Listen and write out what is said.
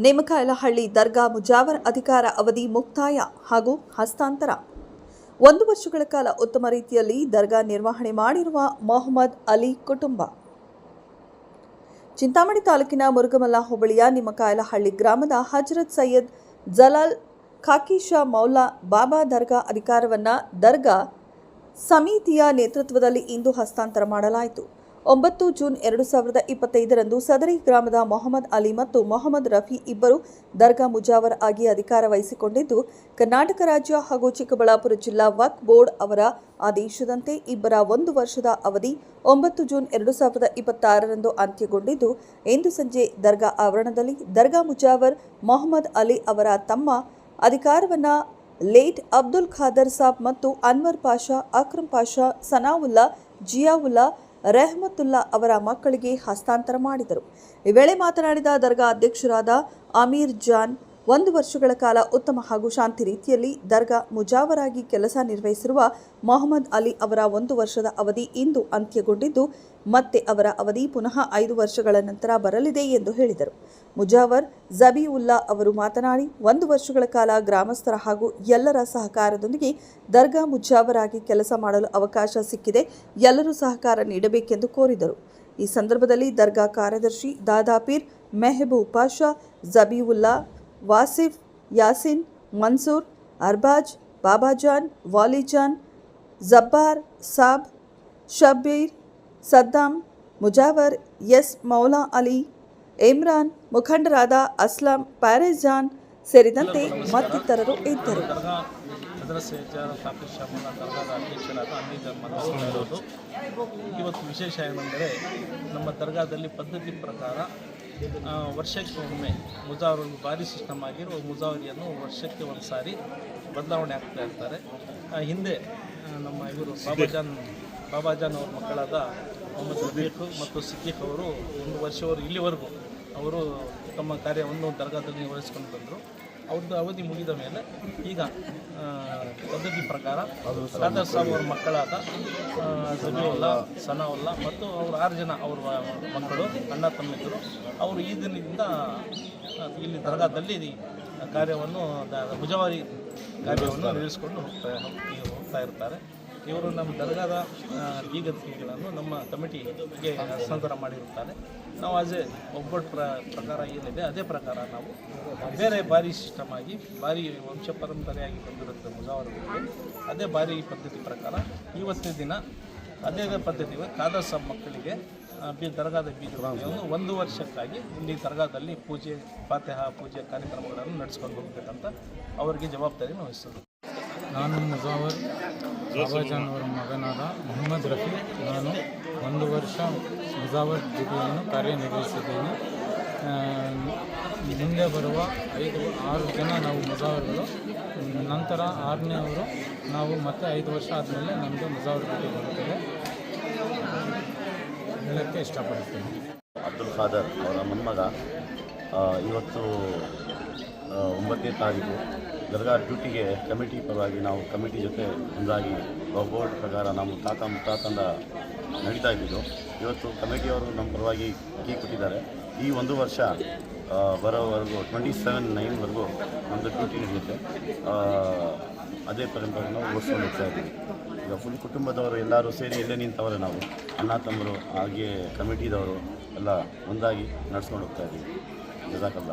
ನೇಮಕಾಯಲಹಳ್ಳಿ ದರ್ಗಾ ಮುಜಾವರ್ ಅಧಿಕಾರ ಅವಧಿ ಮುಕ್ತಾಯ ಹಾಗೂ ಹಸ್ತಾಂತರ 1 ವರ್ಷಗಳ ಕಾಲ ಉತ್ತಮ ರೀತಿಯಲ್ಲಿ ದರ್ಗಾ ನಿರ್ವಹಣೆ ಮಾಡಿರುವ ಮೊಹಮ್ಮದ್ ಅಲಿ ಕುಟುಂಬ. ಚಿಂತಾಮಣಿ ತಾಲೂಕಿನ ಮುರುಗಮಲ್ಲ ಹೋಬಳಿಯ ನೇಮಕಾಯಲಹಳ್ಳಿ ಗ್ರಾಮದ ಹಜರತ್ ಸೈಯದ್ ಜಲಾಲ್ ಖಾಕಿ ಶಾ ಮೌಲಾ ಬಾಬಾ ದರ್ಗಾ ಅಧಿಕಾರವನ್ನು ದರ್ಗಾ ಸಮಿತಿಯ ನೇತೃತ್ವದಲ್ಲಿ ಇಂದು ಹಸ್ತಾಂತರ ಮಾಡಲಾಯಿತು. 9 ಜೂನ್ 2025ರಂದು ಸದರಿ ಗ್ರಾಮದ ಮೊಹಮ್ಮದ್ ಅಲಿ ಮತ್ತು ಮೊಹಮ್ಮದ್ ರಫಿ ಇಬ್ಬರು ದರ್ಗಾ ಮುಜಾವರ್ ಆಗಿ ಅಧಿಕಾರ ವಹಿಸಿಕೊಂಡಿದ್ದು, ಕರ್ನಾಟಕ ರಾಜ್ಯ ಹಾಗೂ ಚಿಕ್ಕಬಳ್ಳಾಪುರ ಜಿಲ್ಲಾ ವಕ್ಫ್ ಬೋರ್ಡ್ ಅವರ ಆದೇಶದಂತೆ ಇಬ್ಬರ 1 ವರ್ಷದ ಅವಧಿ 9 ಜೂನ್ 2026ರಂದು ಅಂತ್ಯಗೊಂಡಿದ್ದು, ಇಂದು ಸಂಜೆ ದರ್ಗಾ ಆವರಣದಲ್ಲಿ ದರ್ಗಾ ಮುಜಾವರ್ ಮೊಹಮ್ಮದ್ ಅಲಿ ಅವರ ತಮ್ಮ ಅಧಿಕಾರವನ್ನು ಲೇಟ್ ಅಬ್ದುಲ್ ಖಾದರ್ ಸಾಬ್ ಮತ್ತು ಅನ್ವರ್ ಪಾಷಾ, ಅಕ್ರಮ್ ಪಾಷಾ, ಸನಾವುಲ್ಲಾ, ಜಿಯಾವುಲ್ಲಾ, ರೆಹಮತುಲ್ಲಾ ಅವರ ಮಕ್ಕಳಿಗೆ ಹಸ್ತಾಂತರ ಮಾಡಿದರು. ಈ ವೇಳೆ ಮಾತನಾಡಿದ ದರ್ಗಾ ಅಧ್ಯಕ್ಷರಾದ ಅಮೀರ್ ಜಾನ್, 1 ವರ್ಷಗಳ ಕಾಲ ಉತ್ತಮ ಹಾಗೂ ಶಾಂತಿ ರೀತಿಯಲ್ಲಿ ದರ್ಗಾ ಮುಜಾವರಾಗಿ ಕೆಲಸ ನಿರ್ವಹಿಸಿರುವ ಮೊಹಮ್ಮದ್ ಅಲಿ ಅವರ 1 ವರ್ಷದ ಅವಧಿ ಇಂದು ಅಂತ್ಯಗೊಂಡಿದ್ದು, ಮತ್ತೆ ಅವರ ಅವಧಿ ಪುನಃ 5 ವರ್ಷಗಳ ನಂತರ ಬರಲಿದೆ ಎಂದು ಹೇಳಿದರು. ಮುಜಾವರ್ ಜಬೀವುಲ್ಲಾ ಅವರು ಮಾತನಾಡಿ, 1 ವರ್ಷಗಳ ಕಾಲ ಗ್ರಾಮಸ್ಥರ ಹಾಗೂ ಎಲ್ಲರ ಸಹಕಾರದೊಂದಿಗೆ ದರ್ಗಾ ಮುಜಾವರಾಗಿ ಕೆಲಸ ಮಾಡಲು ಅವಕಾಶ ಸಿಕ್ಕಿದೆ. ಎಲ್ಲರೂ ಸಹಕಾರ ನೀಡಬೇಕೆಂದು ಕೋರಿದರು. ಈ ಸಂದರ್ಭದಲ್ಲಿ ದರ್ಗಾ ಕಾರ್ಯದರ್ಶಿ ದಾದಾಪೀರ್ ಮೆಹಬೂಬ್ ಪಾಷಾ, ಜಬೀವುಲ್ಲಾ, ವಾಸಿಫ್, ಯಾಸಿನ್, ಮನ್ಸೂರ್, ಅರ್ಬಾಜ್, ಬಾಬಾಜಾನ್, ವಾಲಿಜಾನ್, ಜಬ್ಬಾರ್ ಸಾಬ್, ಶಬ್ಬೀರ್, ಸದ್ದಾಂ, ಮುಜಾವರ್, ಎಸ್ ಮೌಲಾ ಅಲಿ, ಇಮ್ರಾನ್, ಮುಖಂಡರಾದ ಅಸ್ಲಾಂ, ಪ್ಯಾರೇಜಾನ್ ಸೇರಿದಂತೆ ಮತ್ತಿತರರು ಇದ್ದರು. ಇವತ್ತು ವಿಶೇಷ ಏನೆಂದರೆ, ನಮ್ಮ ದರ್ಗಾದಲ್ಲಿ ಪದ್ಧತಿ ಪ್ರಕಾರ ವರ್ಷಕ್ಕೆ ಒಮ್ಮೆ ಮುಜಾವರ್ ಭಾರಿ ಸಿಸ್ಟಮ್ ಆಗಿರೋ ಮುಜಾವರಿಯನ್ನು ವರ್ಷಕ್ಕೆ ಒಂದು ಸಾರಿ ಬದಲಾವಣೆ ಆಗ್ತಾ ಇರ್ತಾರೆ. ಹಿಂದೆ ನಮ್ಮ ಇವರು ಬಾಬಾಜಾನ್ ಅವ್ರ ಮಕ್ಕಳಾದ ಮೊಹಮ್ಮದ್ ರಫೀಕ್ ಮತ್ತು ಸಿದ್ದೀಕ್ ಅವರು 1 ವರ್ಷವರು ಇಲ್ಲಿವರೆಗೂ ಅವರು ತಮ್ಮ ಕಾರ್ಯವನ್ನು ದರ್ಗಾದಲ್ಲಿ ನಿರ್ವಹಿಸ್ಕೊಂಡು ಬಂದರು. ಅವ್ರದ್ದು ಅವಧಿ ಮುಗಿದ ಮೇಲೆ ಈಗ ಪದ್ಧತಿ ಪ್ರಕಾರ ಖಾದರ್ ಸಾಬ್ ಅವರ ಮಕ್ಕಳಾದ ಜಬೀವುಲ್ಲಾ, ಸನಾವುಲ್ಲಾ ಮತ್ತು ಅವರು 6 ಜನ ಅವ್ರ ಮಕ್ಕಳು ಅಣ್ಣ ತಮ್ಮಿದ್ದರು ಅವರು ಈ ದಿನದಿಂದ ಇಲ್ಲಿ ದರ್ಗಾದಲ್ಲಿ ಕಾರ್ಯವನ್ನು ಮುಜಾವರಿ ಕಾರ್ಯವನ್ನು ನಿರ್ವಹಿಸಿಕೊಂಡು ಹೋಗ್ತಾ ಇರ್ತಾರೆ. ಇವರು ನಮ್ಮ ದರ್ಗಾದ ಬೀಗತಿಗಳನ್ನು ನಮ್ಮ ಕಮಿಟಿಗೆ ಹಸ್ತಾಂತರ ಮಾಡಿರುತ್ತಾರೆ. ನಾವು ಒಬ್ಬಟ್ಟು ಪ್ರಕಾರ ಏನಿದೆ ಅದೇ ಪ್ರಕಾರ ನಾವು ಬೇರೆ ಭಾರಿ ಸಿಸ್ಟಮ್ ಆಗಿ ಭಾರಿ ವಂಶ ಪರಂಪರೆಯಾಗಿ ಬಂದಿರುತ್ತೆ ಮುಜಾವರಿಗೆ. ಅದೇ ಭಾರಿ ಪದ್ಧತಿ ಪ್ರಕಾರ ಇವತ್ತಿನ ದಿನ ಅದೇ ಪದ್ಧತಿ ಖಾದರ್ ಸಾಬ್ ಮಕ್ಕಳಿಗೆ ದರ್ಗಾದ ಬೀಗವನ್ನು 1 ವರ್ಷಕ್ಕಾಗಿ ಇಲ್ಲಿ ದರ್ಗಾದಲ್ಲಿ ಪೂಜೆ, ಫಾತಿಹ ಪೂಜೆ ಕಾರ್ಯಕ್ರಮಗಳನ್ನು ನಡೆಸ್ಕೊಂಡು ಹೋಗ್ಬೇಕಂತ ಅವರಿಗೆ ಜವಾಬ್ದಾರಿ ವಹಿಸೋದು. ನಾನು ಮುಜಾವರ್ ಬಾಬಾಜಾನ್ ಅವರ ಮಗನಾದ ಮೊಹಮ್ಮದ್ ರಫಿ. ನಾನು 1 ವರ್ಷ ಮುಜಾವರ್ ಜೊತೆಯನ್ನು ಕಾರ್ಯನಿರ್ವಹಿಸಿದ್ದೇನೆ. ಮುಂದೆ ಬರುವ 5-6 ಜನ ನಾವು ಮುಜಾವರ್ಗಳು, ನಂತರ 6ನೇವರು ನಾವು ಮತ್ತೆ 5 ವರ್ಷ ಆದಮೇಲೆ ನಮ್ಮದು ಮುಜಾವರ್ ಜೊತೆ ಬರುತ್ತದೆ ಹೇಳೋಕ್ಕೆ ಇಷ್ಟಪಡ್ತೀನಿ. ಅಬ್ದುಲ್ ಖಾದರ್ ಅವರ ಮೊಮ್ಮಗ ಇವತ್ತು 9ನೇ ತಾರೀಕು ದರ್ಗಾ ಡ್ಯೂಟಿಗೆ ಕಮಿಟಿ ಪರವಾಗಿ ನಾವು ಕಮಿಟಿ ಜೊತೆ ಒಂದಾಗಿ ಬೋರ್ಡ್ ಪ್ರಕಾರ ನಾವು ಮುತ್ತಾತಂದ ನಡೀತಾ ಇದ್ದಿದ್ದು. ಇವತ್ತು ಕಮಿಟಿಯವರು ನಮ್ಮ ಪರವಾಗಿ ಕೀ ಕೊಟ್ಟಿದ್ದಾರೆ. ಈ 1 ವರ್ಷ ಬರೋವರೆಗೂ 27/9ವರೆಗೂ ನಮ್ಮದು ಡ್ಯೂಟಿ ನಡೆಯುತ್ತೆ. ಅದೇ ಪರಂಪರೆ ನಾವು ಓಡಿಸ್ಕೊಂಡು ಹೋಗ್ತಾ ಇದ್ದೀವಿ. ಈಗ ಫುಲ್ ಕುಟುಂಬದವರು ಎಲ್ಲರೂ ಸೇರಿ ಎಲ್ಲೇ ನಿಂತವರೇ ನಾವು ಅಣ್ಣ ತಮ್ಮರು ಹಾಗೆ ಕಮಿಟಿದವರು ಎಲ್ಲ ಒಂದಾಗಿ ನಡ್ಸ್ಕೊಂಡು ಹೋಗ್ತಾ ಇದ್ದೀವಿ. ಜಜಾಕಲ್ಲ.